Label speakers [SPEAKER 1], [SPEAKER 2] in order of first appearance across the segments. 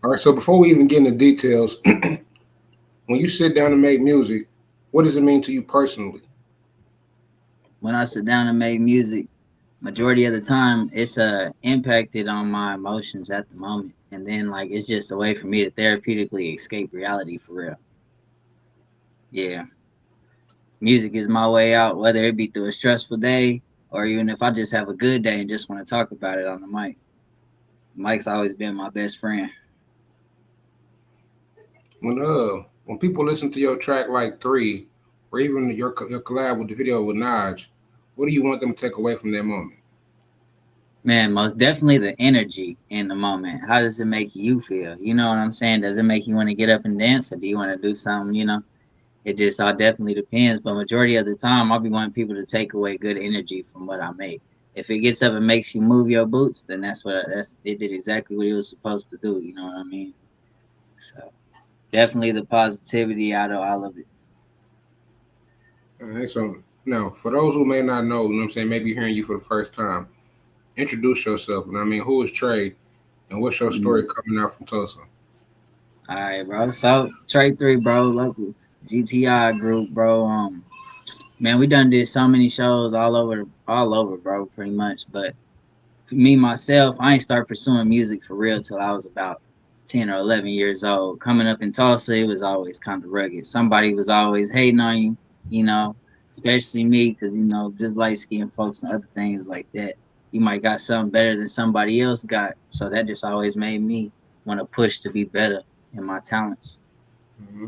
[SPEAKER 1] All right, so before we even get into details, when you sit down to make music, what does it mean to you personally?
[SPEAKER 2] When I sit down and make music, majority of the time it's impacted on my emotions at the moment, and then like it's just a way for me to therapeutically escape reality for real. Yeah, music is my way out, whether it be through a stressful day or even if I just have a good day and just want to talk about it on the mic. Mike's always been my best friend.
[SPEAKER 1] When people listen to your track like Three, or even your collab with the video with Najj, what do you want them to take away from that moment?
[SPEAKER 2] Man, most definitely the energy in the moment. How does it make you feel? You know what I'm saying? Does it make you want to get up and dance, or do you want to do something? It just all definitely depends. But majority of the time, I'll be wanting people to take away good energy from what I make. If it gets up and makes you move your boots, then that's it did exactly what it was supposed to do. You know what I mean? So definitely the positivity out of all of it.
[SPEAKER 1] All right, so now for those who may not know, you know what I'm saying, maybe hearing you for the first time, introduce yourself. You know what I mean, who is Trey, and what's your story
[SPEAKER 2] Mhm.
[SPEAKER 1] coming out from Tulsa?
[SPEAKER 2] All right, bro. So TRE3, bro, local GTI group, bro. Man, we done did so many shows all over, bro, pretty much. But me myself, I ain't start pursuing music for real till I was about 10 or 11 years old. Coming up in Tulsa, it was always kind of rugged. Somebody was always hating on you, you know, especially me, because just light skinned folks and other things like that. You might got something better than somebody else got, so that just always made me want to push to be better in my talents.
[SPEAKER 1] Hmm.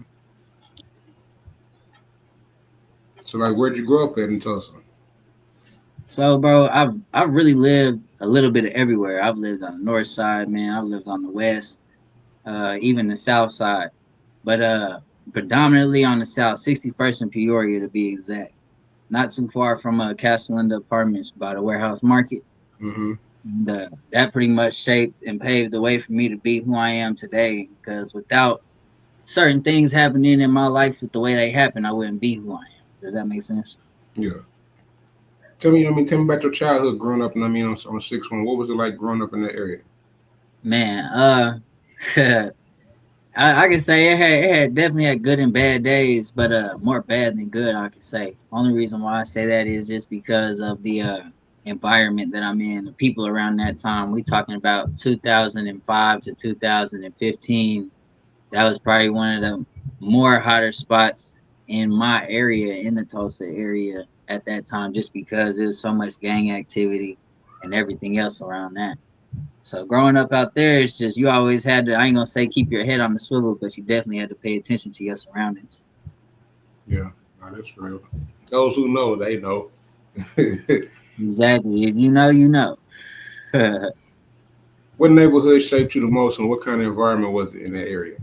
[SPEAKER 1] So, like, where'd you grow up at in Tulsa?
[SPEAKER 2] So, bro, I've really lived a little bit of everywhere. I've lived on the north side, man. I've lived on the west, even the south side, but predominantly on the south, 61st and Peoria to be exact. Not too far from Castle Linda Apartments by the warehouse market.
[SPEAKER 1] Hmm.
[SPEAKER 2] And, that pretty much shaped and paved the way for me to be who I am today. Because without certain things happening in my life with the way they happen, I wouldn't be who I am. Does that make sense?
[SPEAKER 1] Yeah. Tell me, tell me about your childhood growing up. And I mean, on 6-1, what was it like growing up in that area?
[SPEAKER 2] Man, I can say it had definitely had good and bad days, but more bad than good, I could say. Only reason why I say that is just because of the environment that I'm in, the people around that time. We talking about 2005 to 2015. That was probably one of the more hotter spots in my area, in the Tulsa area at that time, just because there was so much gang activity and everything else around that. So growing up out there, it's just you always had to. I ain't gonna say keep your head on the swivel, but you definitely had to pay attention to your surroundings.
[SPEAKER 1] Yeah, no, that's real. Those who know, they know.
[SPEAKER 2] Exactly. If you know, you know.
[SPEAKER 1] What neighborhood shaped you the most, and what kind of environment was it in that area?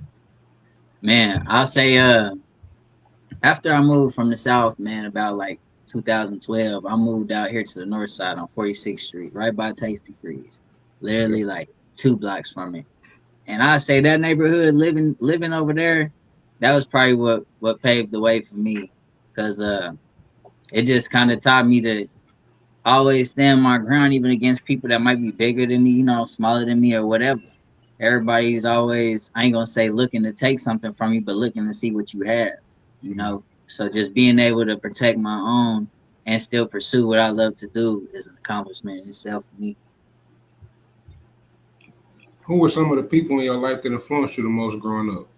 [SPEAKER 2] Man, I'll say after I moved from the south, man, about like 2012, I moved out here to the north side on 46th Street, right by Tasty Freeze,
[SPEAKER 1] Yeah.
[SPEAKER 2] literally like 2 blocks from it. And I say that neighborhood, living over there, that was probably what paved the way for me, because it just kind of taught me to always stand my ground, even against people that might be bigger than me, smaller than me or whatever. Everybody's always, I ain't gonna say looking to take something from you, but looking to see what you have, you
[SPEAKER 1] Mhm.
[SPEAKER 2] know. So just being able to protect my own and still pursue what I love to do is an accomplishment in itself for me.
[SPEAKER 1] Who were some of the people in your life that influenced you the most growing up?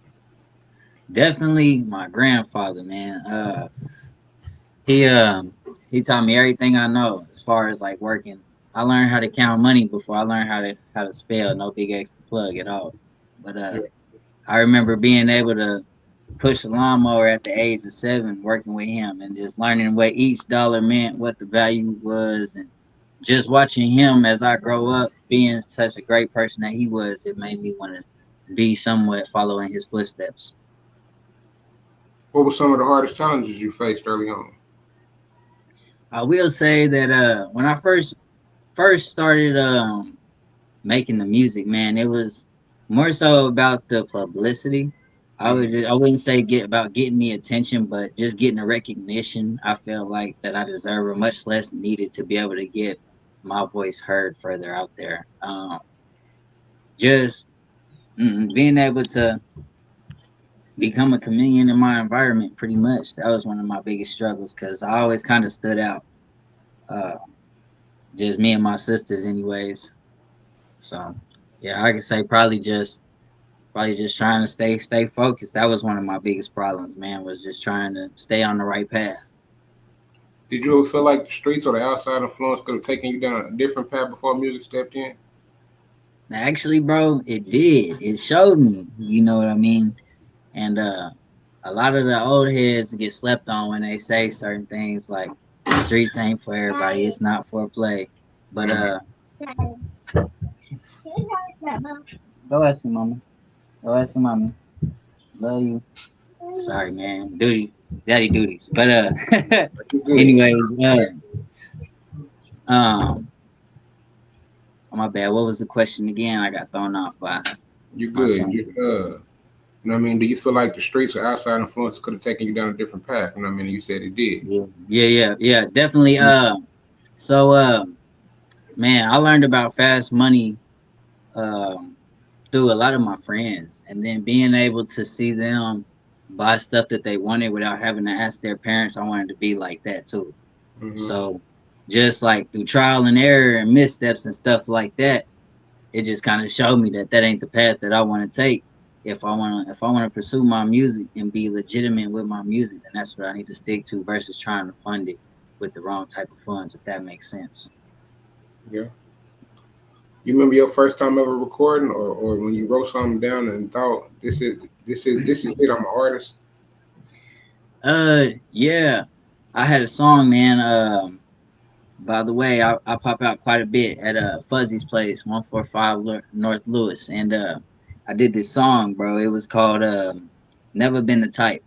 [SPEAKER 2] Definitely my grandfather, man. He he taught me everything I know as far as like working. I learned how to count money before I learned how to spell. No big extra plug at all. But
[SPEAKER 1] Yeah.
[SPEAKER 2] I remember being able to push a lawnmower at the age of 7, working with him and just learning what each dollar meant, what the value was, and just watching him as I grow up, being such a great person that he was. It made me want to be somewhat following his footsteps.
[SPEAKER 1] What were some of the hardest challenges you faced early on?
[SPEAKER 2] I will say that when I first started making the music, man, it was more so about the publicity.
[SPEAKER 1] Hmm.
[SPEAKER 2] I wouldn't say get about getting the attention, but just getting the recognition. I felt like that I deserve, or much less needed, to be able to get my voice heard further out there. Just being able to become a chameleon in my environment, pretty much, that was one of my biggest struggles because I always kind of stood out. Uh, just me and my sisters, anyways. So yeah, I could say probably just trying to stay focused. That was one of my biggest problems, man. Was just trying to stay on the right path.
[SPEAKER 1] Did you ever feel like the streets or the outside influence could have taken you down a different path before music stepped in?
[SPEAKER 2] Now, actually, bro, it did. It showed me. You know what I mean? And a lot of the old heads get slept on when they say certain things like the streets ain't for everybody. It's not for play. But
[SPEAKER 1] Mm.
[SPEAKER 2] go ask your mama. Go ask your mama. Love you. Sorry, man. Daddy duties. But
[SPEAKER 1] You good?
[SPEAKER 2] anyways, um, oh, my bad. What was the question again? I got thrown off by
[SPEAKER 1] You
[SPEAKER 2] my
[SPEAKER 1] good?
[SPEAKER 2] son.
[SPEAKER 1] You know what I mean? Do you feel like the streets or outside influence could have taken you down a different path? You know what I mean? You said it did.
[SPEAKER 2] Yeah. Definitely. So man, I learned about fast money um through a lot of my friends, and then being able to see them buy stuff that they wanted without having to ask their parents. I wanted to be like that too.
[SPEAKER 1] Mm-hmm.
[SPEAKER 2] So just like through trial and error and missteps and stuff like that, it just kind of showed me that that ain't the path that I want to take. If I want to pursue my music and be legitimate with my music, then that's what I need to stick to versus trying to fund it with the wrong type of funds, if that makes sense.
[SPEAKER 1] Yeah. You remember your first time ever recording, or when you wrote something down and thought this is it. I'm an artist.
[SPEAKER 2] Yeah, I had a song, man. By the way, I pop out quite a bit at Fuzzy's place, 145 North Lewis, and I did this song, bro. It was called "Never Been the Type."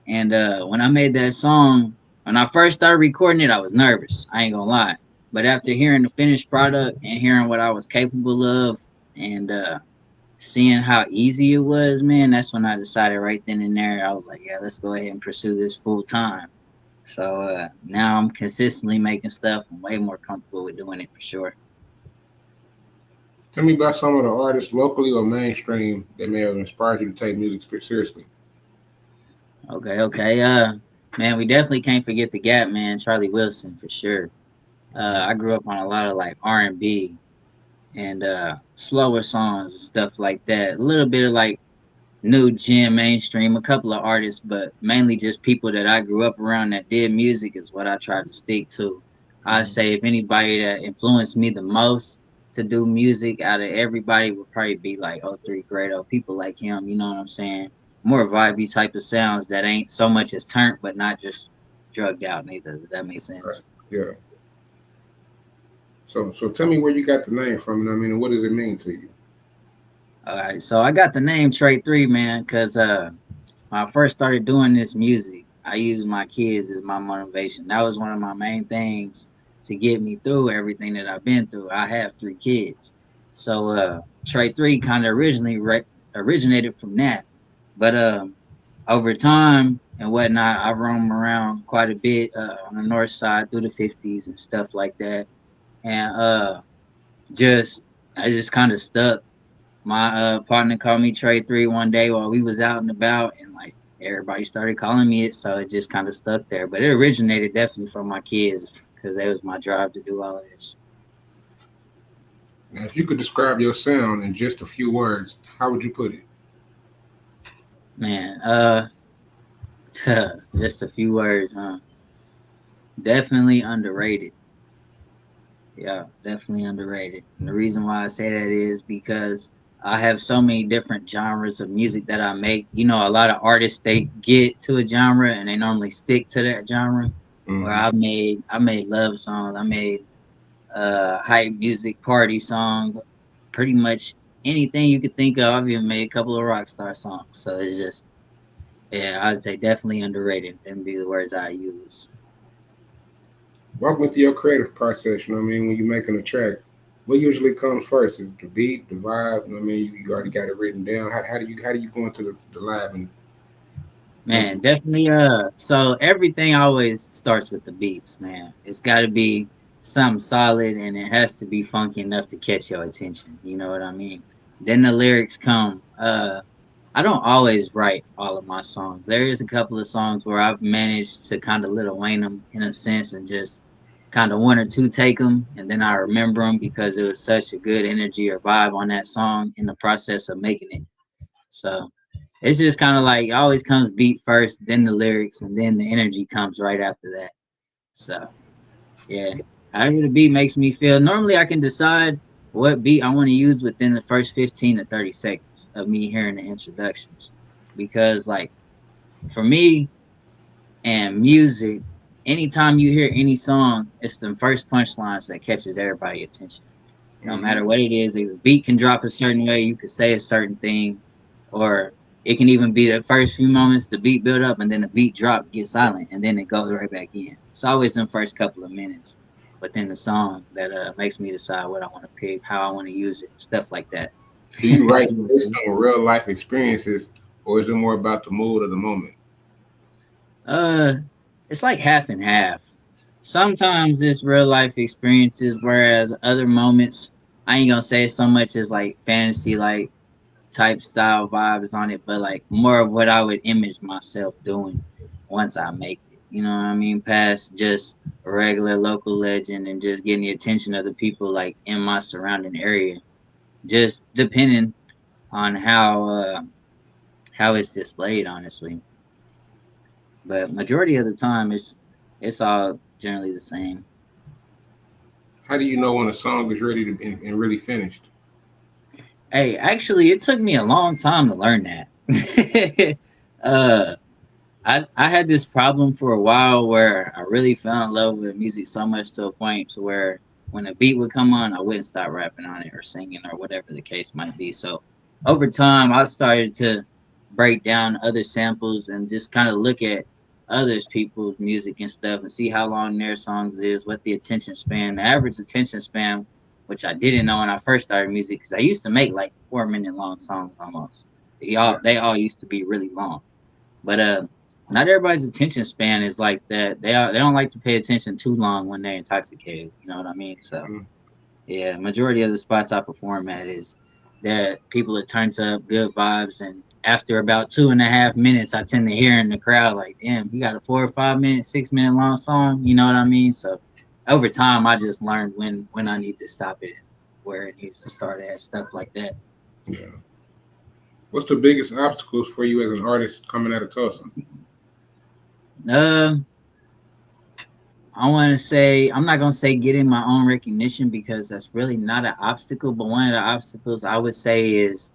[SPEAKER 2] And when I made that song, when I first started recording it, I was nervous. I ain't gonna lie. But after hearing the finished product and hearing what I was capable of, and seeing how easy it was, man, that's when I decided right then and there. I was like, yeah, let's go ahead and pursue this full time. So now I'm consistently making stuff. I'm way more comfortable with doing it for sure.
[SPEAKER 1] Tell me about some of the artists locally or mainstream that may have inspired you to take music seriously.
[SPEAKER 2] Okay. Man, we definitely can't forget the Gap man, Charlie Wilson for sure. I grew up on a lot of like R&B and slower songs and stuff like that. A little bit of like new gen mainstream, a couple of artists, but mainly just people that I grew up around that did music is what I tried to stick to. I
[SPEAKER 1] Mm-hmm.
[SPEAKER 2] say if anybody that influenced me the most to do music out of everybody would probably be like O3 Grado, people like him, you know what I'm saying? More vibey type of sounds that ain't so much as turned, but not just drugged out neither. Does that make
[SPEAKER 1] Right.
[SPEAKER 2] sense?
[SPEAKER 1] Yeah. So tell me where you got the name from, and I mean, what does it mean to you?
[SPEAKER 2] All right, so I got the name TRE3, man, because when I first started doing this music, I used my kids as my motivation. That was one of my main things to get me through everything that I've been through. I have three kids. So Trey 3 kind of originated from that. But over time and whatnot, I roam around quite a bit on the north side through the 50s and stuff like that. And just I just kind of stuck. My partner called me Trey 3 one day while we was out and about, and like everybody started calling me it, so it just kind of stuck there. But it originated definitely from my kids because that was my drive to do all of this.
[SPEAKER 1] Now, if you could describe your sound in just a few words, how would you put it?
[SPEAKER 2] Man, just a few words, huh? Definitely underrated. Yeah, definitely underrated. And the reason why I say that is because I have so many different genres of music that I make. You know, a lot of artists they get to a genre and they normally stick to that genre. Where
[SPEAKER 1] Mm-hmm.
[SPEAKER 2] I made love songs, I made hype music, party songs, pretty much anything you could think of. I've even made a couple of rock star songs. So it's just yeah, I'd say definitely underrated. Them be the words I use.
[SPEAKER 1] Walk me through your creative process. You know what I mean? When you're making a track, what usually comes first? Is it the beat, the vibe? You know what I mean? You already got it written down. How do you go into the lab and make
[SPEAKER 2] Man, definitely. So everything always starts with the beats, man. It's got to be something solid, and it has to be funky enough to catch your attention. You know what I mean? Then the lyrics come. I don't always write all of my songs. There is a couple of songs where I've managed to kind of Lil Wayne them in a sense and just kind of one or two take them, and then I remember them because it was such a good energy or vibe on that song in the process of making it. So it's just kind of like it always comes beat first, then the lyrics, and then the energy comes right after that. So yeah, however the beat makes me feel. Normally, I can decide what beat I want to use within the first 15 to 30 seconds of me hearing the introductions, because like for me and music, anytime you hear any song, it's the first punchlines that catches everybody's attention. No
[SPEAKER 1] Hmm.
[SPEAKER 2] matter what it is, the beat can drop a certain way, you could say a certain thing, or it can even be the first few moments, the beat build up, and then the beat drop, get silent, and then it goes right back in. It's always in the first couple of minutes within the song that makes me decide what I want to pick, how I want to use it, stuff like that.
[SPEAKER 1] Do you write based on real life experiences, or is it more about the mood of the moment?
[SPEAKER 2] uh, it's like half and half. Sometimes it's real life experiences, whereas other moments, I ain't gonna say so much as like fantasy, like type style vibes on it, but like more of what I would image myself doing once I make it. You know what I mean? Past just a regular local legend and just getting the attention of the people like in my surrounding area. Just depending on how it's displayed, honestly. But majority of the time, it's all generally the same.
[SPEAKER 1] How do you know when a song is ready to and really finished?
[SPEAKER 2] Hey, actually, it took me a long time to learn that. uh, I had this problem for a while where I really fell in love with music so much to a point to where when a beat would come on, I wouldn't stop rapping on it or singing or whatever the case might be. So over time, I started to break down other samples and just kind of look at others people's music and stuff and see how long their songs is, what the attention span, the average attention span, which I didn't know when I first started music because I used to make like 4 minute long songs almost.
[SPEAKER 1] Yeah.
[SPEAKER 2] They all used to be really long. But not everybody's attention span is like that. They don't like to pay attention too long when they're intoxicated. You know what I mean? So
[SPEAKER 1] Mm.
[SPEAKER 2] yeah, majority of the spots I perform at is that people are turned up, good vibes, and after about 2.5 minutes, I tend to hear in the crowd like, "Damn, you got a 4 or 5 minute, 6 minute long song." You know what I mean? So over time, I just learned when I need to stop it, where it needs to start at, stuff like that.
[SPEAKER 1] Yeah. What's the biggest obstacles for you as an artist coming out of Tulsa?
[SPEAKER 2] Uh, I want to say I'm not gonna say getting my own recognition because that's really not an obstacle. But one of the obstacles I would say is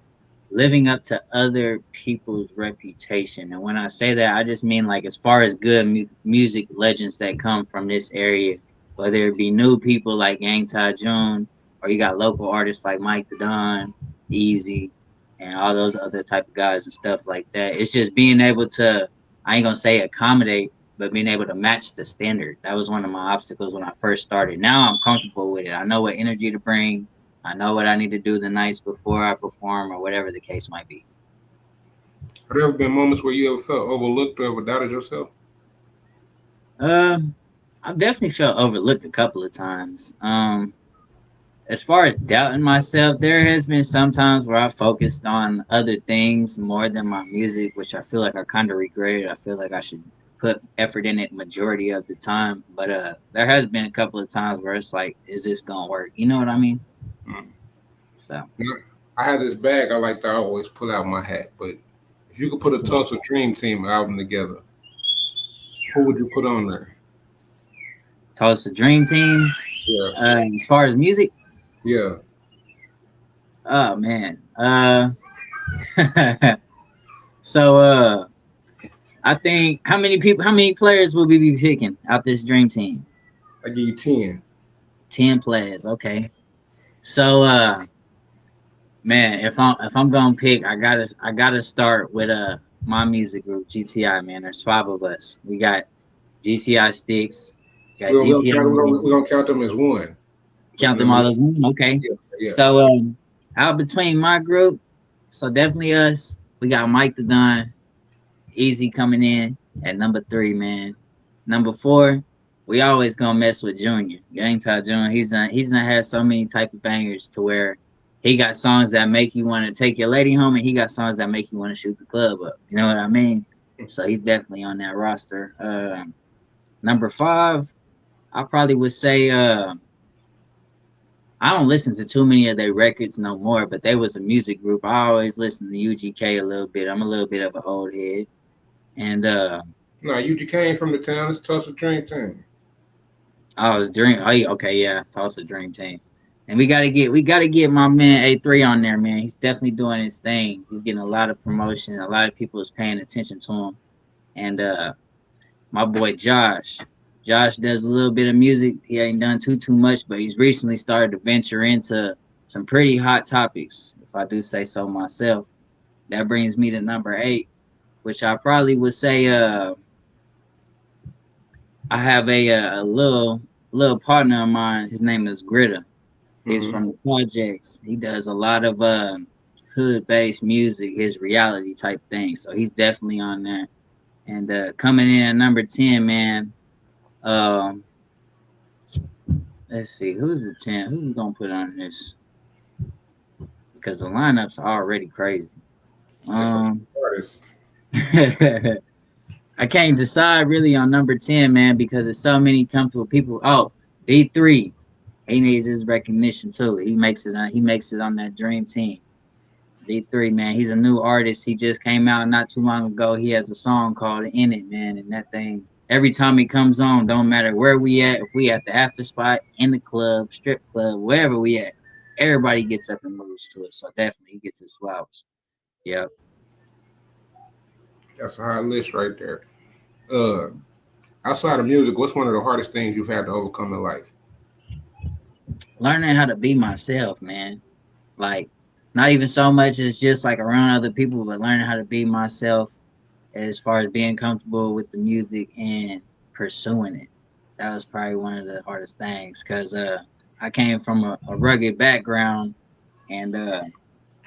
[SPEAKER 2] living up to other people's reputation. And when I say that, I just mean like as far as good music legends that come from this area, whether it be new people like Yang Tai June, or you got local artists like Mike the Don, Easy, and all those other type of guys and stuff like that. It's just being able to, I ain't gonna say accommodate, but being able to match the standard. That was one of my obstacles when I first started. Now I'm comfortable with it. I know what energy to bring. I know what I need to do the nights before I perform or whatever the case might be.
[SPEAKER 1] Have there ever been moments where you ever felt overlooked or ever doubted yourself?
[SPEAKER 2] Um, I've definitely felt overlooked a couple of times. As far as doubting myself, there has been some times where I focused on other things more than my music, which I feel like I kind of regret. I feel like I should put effort in it majority of the time. But there has been a couple of times where it's like, is this gonna work? You know what I mean?
[SPEAKER 1] Mm.
[SPEAKER 2] So
[SPEAKER 1] You know, I had this bag I like to always pull out my hat, but if you could put a Tulsa Dream Team album together, who would you put on there?
[SPEAKER 2] Tulsa Dream Team.
[SPEAKER 1] Yeah,
[SPEAKER 2] As far as music,
[SPEAKER 1] yeah.
[SPEAKER 2] oh man. So I think how many players will we be picking out this dream team?
[SPEAKER 1] I give you 10.
[SPEAKER 2] 10 players, okay. So man, if I'm gonna pick, I gotta start with my music group, GTI, man. There's five of us. We got GTI Sticks, got GTI
[SPEAKER 1] We're gonna count them as one. But
[SPEAKER 2] count them all as one. Okay.
[SPEAKER 1] yeah, yeah.
[SPEAKER 2] So out between my group, so definitely us, we got Mike the Don, Easy coming in at number 3, man. Number 4, we always gonna mess with Junior. Gang Ty Junior. He's done had so many type of bangers to where he got songs that make you want to take your lady home, and he got songs that make you want to shoot the club up. You know what I mean? So he's definitely on that roster. Number five, I probably would say I don't listen to too many of their records no more, but they was a music group. I always listen to UGK a little bit. I'm a little bit of an old head, and
[SPEAKER 1] No, you came from the town. It's Tulsa Dream Team.
[SPEAKER 2] I was dream. Oh, yeah, okay, yeah, Tulsa Dream Team, and we gotta get my man A3 on there, man. He's definitely doing his thing. He's getting a lot of promotion. A lot of people is paying attention to him, and my boy Josh. Josh does a little bit of music. He ain't done too much, but he's recently started to venture into some pretty hot topics, if I do say so myself. That brings me to number eight, which I probably would say I have a little partner of mine. His name is Gritta. He's
[SPEAKER 1] Mm-hmm.
[SPEAKER 2] from the projects. He does a lot of hood based music, his reality type thing. So he's definitely on there. And coming in at number 10, man. Um, let's see, who's the 10? Who we gonna put on this? Because the lineups are already crazy.
[SPEAKER 1] That's a
[SPEAKER 2] Um,
[SPEAKER 1] artist.
[SPEAKER 2] I can't decide really on number 10, man, because there's so many comfortable people. Oh, D3. He needs his recognition too. He makes it on that dream team. D3, man, he's a new artist. He just came out not too long ago. He has a song called In It, man, and that thing every time he comes on, don't matter where we at, if we at the after spot, in the club, strip club, wherever we at, everybody gets up and moves to it. So definitely he gets his flowers. Yep.
[SPEAKER 1] That's a hot list right there. Uh, Outside of music, what's one of the hardest things you've had to overcome in life?
[SPEAKER 2] Learning how to be myself, man. Like not even so much as just like around other people, but learning how to be myself as far as being comfortable with the music and pursuing it. That was probably one of the hardest things because I came from a rugged background and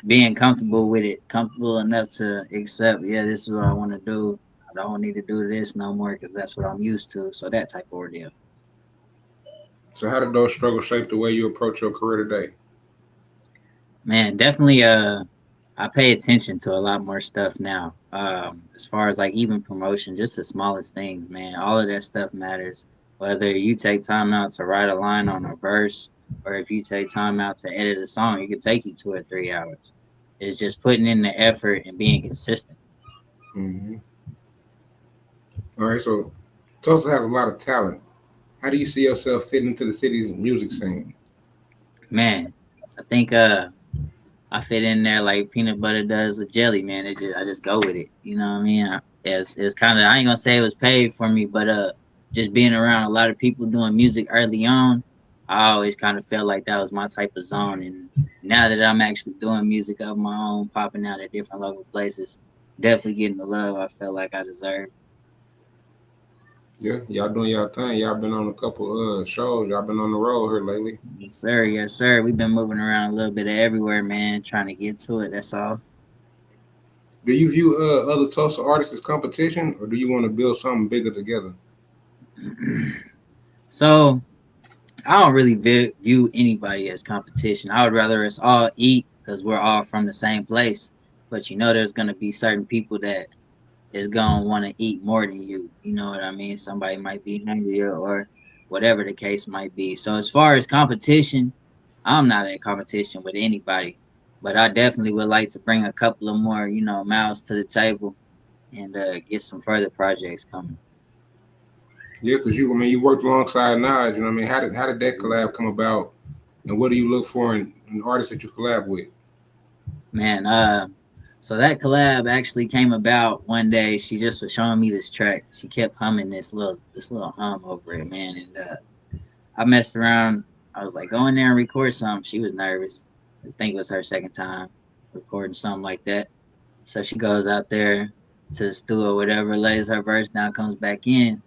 [SPEAKER 2] being comfortable with it, comfortable enough to accept, yeah, this is what I want to do. I don't need to do this no more because that's what I'm used to. So that type of ordeal.
[SPEAKER 1] So, how did those struggles shape the way you approach your career today?
[SPEAKER 2] Man, definitely I pay attention to a lot more stuff now. As far as like even promotion, just the smallest things, man. All of that stuff matters. Whether you take time out to write a line on a verse, or if you take time out to edit a song, it could take you 2 or 3 hours. It's just putting in the effort and being consistent.
[SPEAKER 1] Mm-hmm. All right, so Tulsa has a lot of talent. How do you see yourself fitting into the city's music scene?
[SPEAKER 2] Man, I think I fit in there like peanut butter does with jelly, man. I just go with it. You know what I mean? It's kind of I ain't gonna say it was paid for me, but just being around a lot of people doing music early on, I always kind of felt like that was my type of zone. And now that I'm actually doing music of my own, popping out at different local places, definitely getting the love I felt like I deserved.
[SPEAKER 1] Yeah, y'all doing y'all thing. Y'all been on a couple shows. Y'all been on the road here lately.
[SPEAKER 2] Yes, sir. Yes, sir. We've been moving around a little bit of everywhere, man, trying to get to it. That's all.
[SPEAKER 1] Do you view other Tulsa artists as competition, or do you want to build something bigger together?
[SPEAKER 2] So I don't really view anybody as competition. I would rather us all eat because we're all from the same place. But there's gonna be certain people that is gonna want to eat more than you. You know what I mean? Somebody might be hungrier or whatever the case might be. So as far as competition, I'm not in competition with anybody. But I definitely would like to bring a couple of more, mouths to the table and get some further projects coming.
[SPEAKER 1] Yeah, because you worked alongside Najj. You know what I mean? How did that collab come about, and what do you look for in artists that you collab with?
[SPEAKER 2] Man, so that collab actually came about one day. She just was showing me this track. She kept humming this little hum over it, man. And I messed around. I was like, go in there and record something. She was nervous. I think it was her second time recording something like that. So she goes out there to the studio, whatever, lays her verse down, comes back in,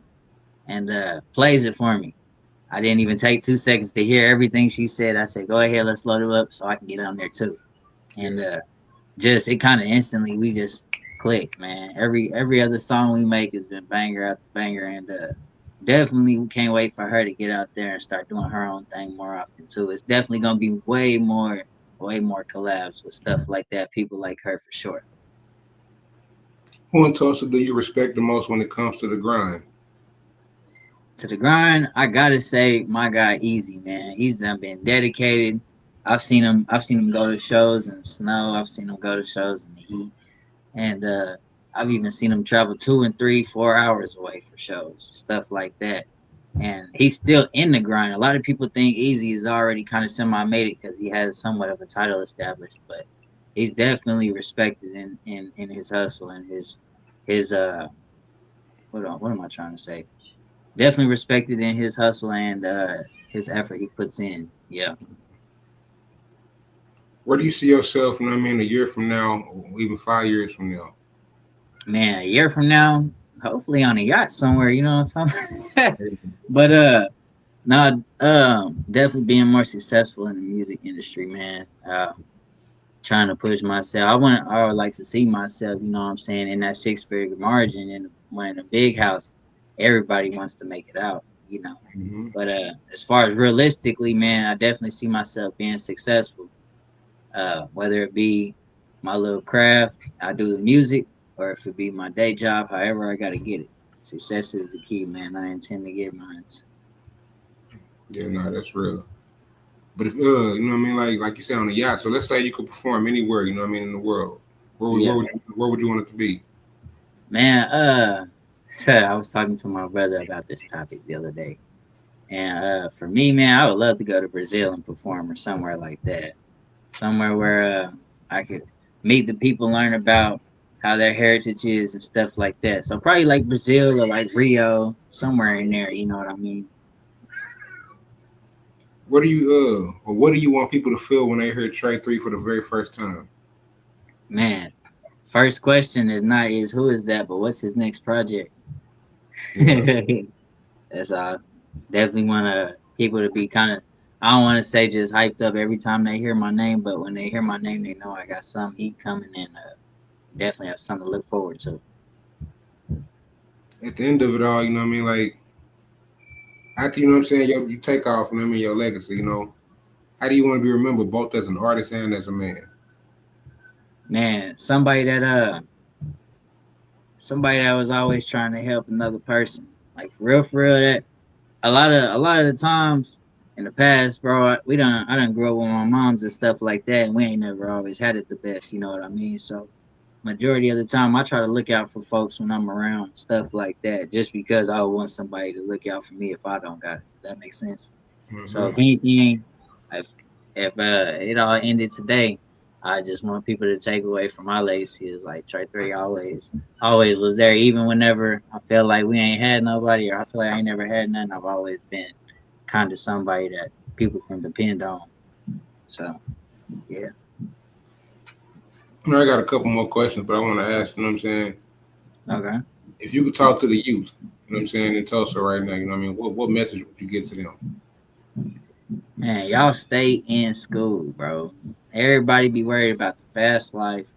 [SPEAKER 2] and plays it for me. I didn't even take 2 seconds to hear everything she said. I said, go ahead, let's load it up so I can get on there too. And
[SPEAKER 1] Yeah.
[SPEAKER 2] just it kind of instantly we just click, man. Every other song we make has been banger after banger, and definitely we can't wait for her to get out there and start doing her own thing more often too. It's definitely gonna be way more way more collabs with stuff like that. People like her for sure.
[SPEAKER 1] Who in Tulsa do you respect the most when it comes to the grind?
[SPEAKER 2] To the grind, I gotta say my guy Easy, man. He's done been dedicated. I've seen him go to shows in the snow. I've seen him go to shows in the heat. And I've even seen him travel 2 and 3, 4 hours away for shows, stuff like that. And he's still in the grind. A lot of people think Easy is already kind of semi made it because he has somewhat of a title established, but he's definitely respected in his hustle and his what am I trying to say? Definitely respected in his hustle and his effort he puts in. Yeah.
[SPEAKER 1] Where do you see yourself, you know what I mean, a year from now, or even 5 years from now?
[SPEAKER 2] Man, a year from now, hopefully on a yacht somewhere, you know what I'm saying? But no, definitely being more successful in the music industry, man. Trying to push myself. I would like to see myself, you know what I'm saying, in that six-figure margin in one of the big houses. Everybody wants to make it out, you know.
[SPEAKER 1] Mm-hmm.
[SPEAKER 2] But as far as realistically, man, I definitely see myself being successful. Whether it be my little craft, I do the music, or if it be my day job, however I gotta get it. Success is the key, man. I intend to get mine.
[SPEAKER 1] Yeah, no, that's real. But if you know what I mean, like you said on the yacht. So let's say you could perform anywhere, you know what I mean, in the world.
[SPEAKER 2] Yeah,
[SPEAKER 1] Where would you want it to be?
[SPEAKER 2] man. I was talking to my brother about this topic the other day, and for me, man, I would love to go to Brazil and perform or somewhere like that. Somewhere where I could meet the people, learn about how their heritage is and stuff like that. So probably like Brazil or like Rio, somewhere in there. You know what I mean?
[SPEAKER 1] What do you or what do you want people to feel when they hear TRE3 for the very first time?
[SPEAKER 2] Man, first question is not is who is that, but what's his next project?
[SPEAKER 1] Yeah,
[SPEAKER 2] That's all. Definitely want people to be kind of. I don't want to say just hyped up every time they hear my name, but when they hear my name, they know I got some heat coming and definitely have something to look forward to.
[SPEAKER 1] at the end of it all, you know what I mean, like after you know what I'm saying, you take off, you know what I mean, your legacy, you know. How do you want to be remembered both as an artist and as a man?
[SPEAKER 2] Man, somebody that was always trying to help another person. Like for real, that a lot of the times in the past, bro, I done grew up with my moms and stuff like that, and we ain't never always had it the best. You know what I mean? So majority of the time, I try to look out for folks when I'm around and stuff like that, just because I would want somebody to look out for me if I don't got it. Does that make sense? So
[SPEAKER 1] Mm-hmm.
[SPEAKER 2] if anything, if it all ended today, I just want people to take away from my legacy is like Trey 3 always was there, even whenever I felt like we ain't had nobody or I feel like I ain't never had nothing. I've always been kind of somebody that people can depend on. So yeah,
[SPEAKER 1] You know, I got a couple more questions, but I want to ask, you know what I'm saying,
[SPEAKER 2] okay.
[SPEAKER 1] if you could talk to the youth, you know what I'm saying, in Tulsa right now, you know what I mean, what message would you get to them?
[SPEAKER 2] Man, y'all stay in school, bro. Everybody be worried about the fast life,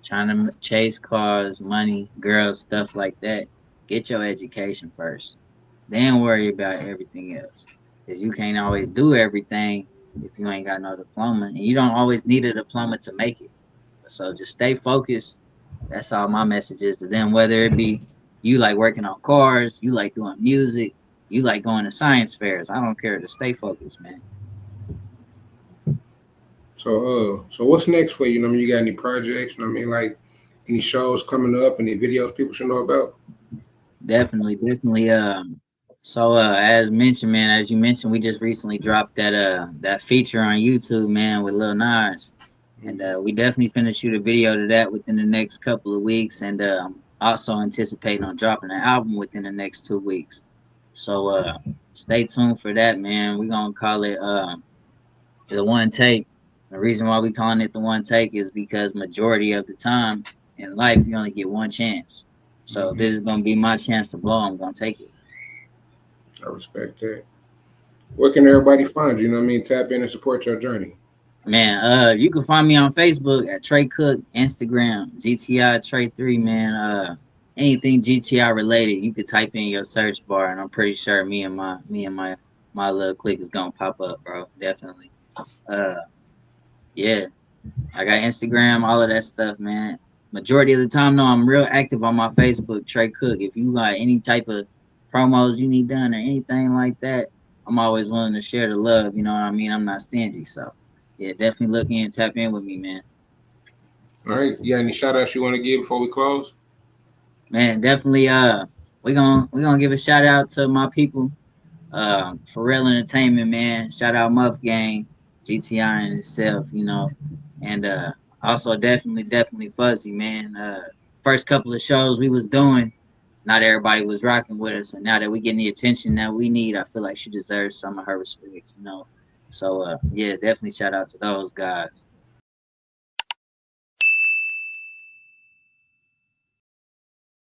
[SPEAKER 2] trying to chase cars, money, girls, stuff like that. Get your education first, then worry about everything else. Cause you can't always do everything if you ain't got no diploma, and you don't always need a diploma to make it. So just stay focused. That's all my message is to them. Whether it be you like working on cars, you like doing music, you like going to science fairs. I don't care. To stay focused, man.
[SPEAKER 1] So what's next for you? You know what I mean, you got any projects? You know what I mean, like any shows coming up, any videos people should know about?
[SPEAKER 2] Definitely. So as mentioned, man, as you mentioned, we just recently dropped that feature on YouTube, man, with Lil Najj, and
[SPEAKER 1] Mm-hmm.
[SPEAKER 2] we definitely finna shoot a video to that within the next couple of weeks, and also anticipating on dropping an album within the next 2 weeks. So stay tuned for that, man. We gonna call it the one take. The reason why we calling it the one take is because majority of the time in life you only get one chance. So if
[SPEAKER 1] Mm-hmm.
[SPEAKER 2] this is gonna be my chance to blow, I'm gonna take it.
[SPEAKER 1] I respect that. Where can everybody find you? You know what I mean? Tap in and support your journey.
[SPEAKER 2] Man, you can find me on Facebook at Trey Cook, Instagram, GTI Trey 3, man. Anything GTI related, you could type in your search bar and I'm pretty sure me and my little clique is gonna pop up, bro. Definitely. Uh yeah. I got Instagram, all of that stuff, man. Majority of the time, though, I'm real active on my Facebook, Trey Cook. If you got any type of promos you need done or anything like that, I'm always willing to share the love. You know what I mean? I'm not stingy, so yeah, definitely look in, tap in with me, man.
[SPEAKER 1] All right. You got any shout outs you want to give before we close?
[SPEAKER 2] Man, definitely. We gonna give a shout out to my people. For real entertainment, man. Shout out Muff Gang, GTI in itself, you know, and also definitely Fuzzy, man. First couple of shows we was doing, not everybody was rocking with us, and now that we getting the attention that we need, I feel like she deserves some of her respects, you know. So yeah, definitely shout out to those guys.